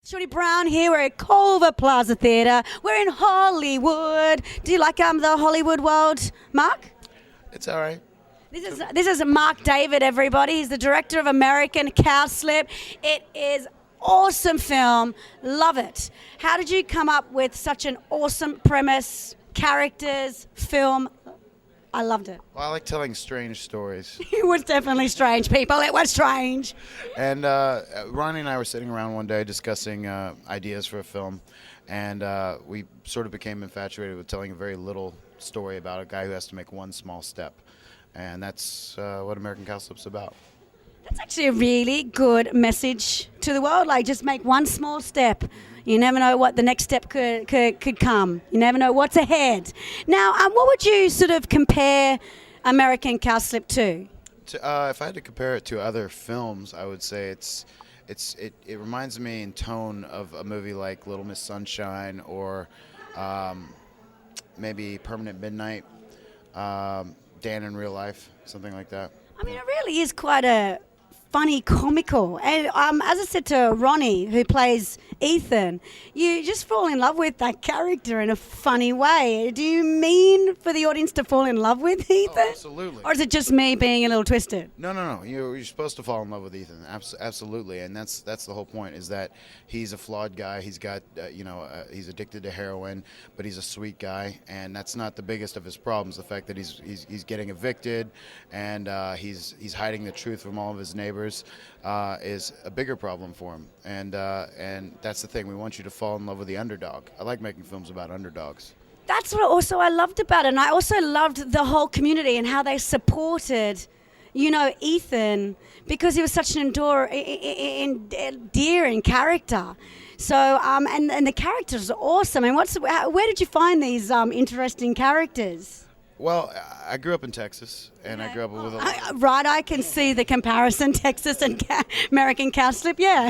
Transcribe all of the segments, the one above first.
Shorty Brown here. We're at Culver Plaza Theatre. We're in Hollywood. Do you like the Hollywood world, Mark? It's all right. This is Mark David, everybody. He's the director of American Cowslip. It is awesome film. Love it. How did you come up with such an awesome premise, characters, film? I loved it. Well, I like telling strange stories. It was definitely strange, people. It was strange. And Ronnie and I were sitting around one day discussing ideas for a film, and we sort of became infatuated with telling a very little story about a guy who has to make one small step. And that's what American Cowslip's about. That's actually a really good message to the world. Like, just make one small step. You never know what the next step could come. You never know what's ahead. Now, what would you sort of compare American Cowslip to? If I had to compare it to other films, I would say it reminds me in tone of a movie like Little Miss Sunshine or maybe Permanent Midnight, Dan in Real Life, something like that. I mean, it really is quite a funny, comical. And as I said to Ronnie, who plays Ethan, you just fall in love with that character in a funny way. Do you mean for the audience to fall in love with Ethan? Oh, absolutely. Or is it just me being a little twisted? No. You're supposed to fall in love with Ethan. Absolutely, and that's the whole point. Is that he's a flawed guy. He's got he's addicted to heroin, but he's a sweet guy, and that's not the biggest of his problems. The fact that he's getting evicted, and he's hiding the truth from all of his neighbors is a bigger problem for him. And that's the thing. We want you to fall in love with the underdog. I like making films about underdogs. That's what also I loved about it. And I also loved the whole community and how they supported, Ethan, because he was such an endearing character. So, and the characters are awesome. And where did you find these interesting characters? Well, I grew up in Texas, and I grew up with a lot Right, I can see the comparison, Texas and American Cowslip, yeah.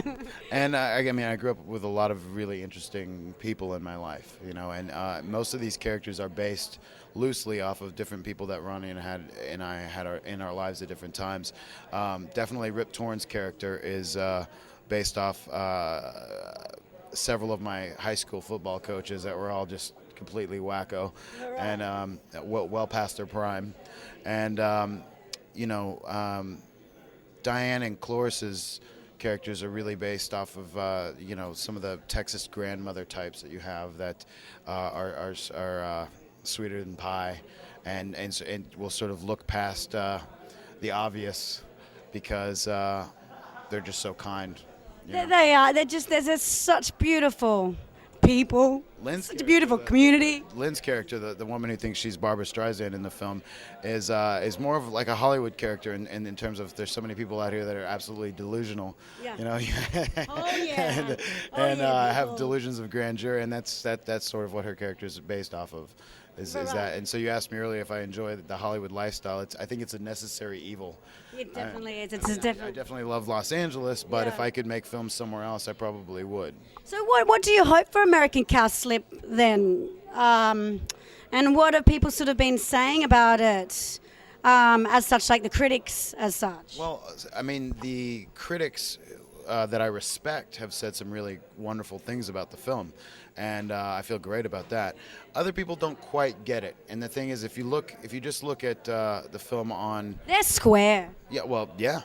And I grew up with a lot of really interesting people in my life, and most of these characters are based loosely off of different people that Ronnie and I had in our lives at different times. Definitely Rip Torn's character is based off several of my high school football coaches that were all just completely wacko, and well past their prime. And Diane and Cloris's characters are really based off of some of the Texas grandmother types that you have that are sweeter than pie, and will sort of look past the obvious because they're just so kind. They are. They're just such beautiful people. Such a beautiful community. Lynn's character, the woman who thinks she's Barbara Streisand in the film, is more of like a Hollywood character in terms of there's so many people out here that are absolutely delusional. Yeah. and have delusions of grandeur, and that's sort of what her character is based off of. Is that? And so you asked me earlier if I enjoy the Hollywood lifestyle. I think it's a necessary evil. It definitely is. I definitely love Los Angeles, but if I could make films somewhere else, I probably would. So what do you hope for American Cowslip then? And what have people sort of been saying about it as such, like the critics as such? Well, I mean, the critics that I respect have said some really wonderful things about the film, and I feel great about that. Other people don't quite get it, and the thing is, if you just look at the film on... They're square. Yeah, well, yeah.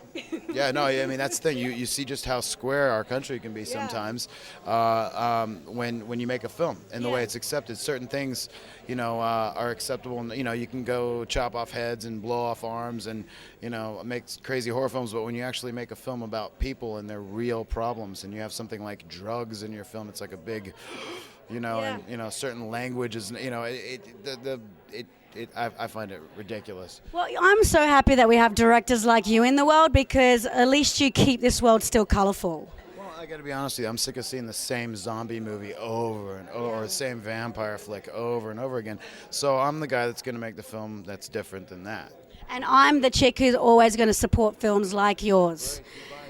No, I mean, that's the thing. You see just how square our country can be sometimes when you make a film and the way it's accepted. Certain things, are acceptable. And, you can go chop off heads and blow off arms and, make crazy horror films. But when you actually make a film about people and their real problems and you have something like drugs in your film, it's like a big, and, certain languages, I find it ridiculous. Well, I'm so happy that we have directors like you in the world because at least you keep this world still colorful. Well, I got to be honest with you, I'm sick of seeing the same zombie movie over and over, or the same vampire flick over and over again. So I'm the guy that's going to make the film that's different than that. And I'm the chick who's always going to support films like yours.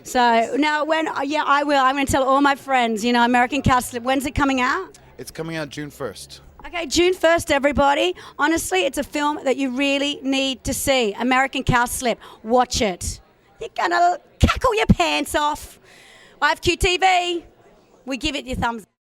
So now I will. I'm going to tell all my friends, American Cowslip, when's it coming out? It's coming out June 1st. Okay, June 1st, everybody. Honestly, it's a film that you really need to see. American Cowslip. Watch it. You're going to cackle your pants off. IFQ TV. We give it your thumbs.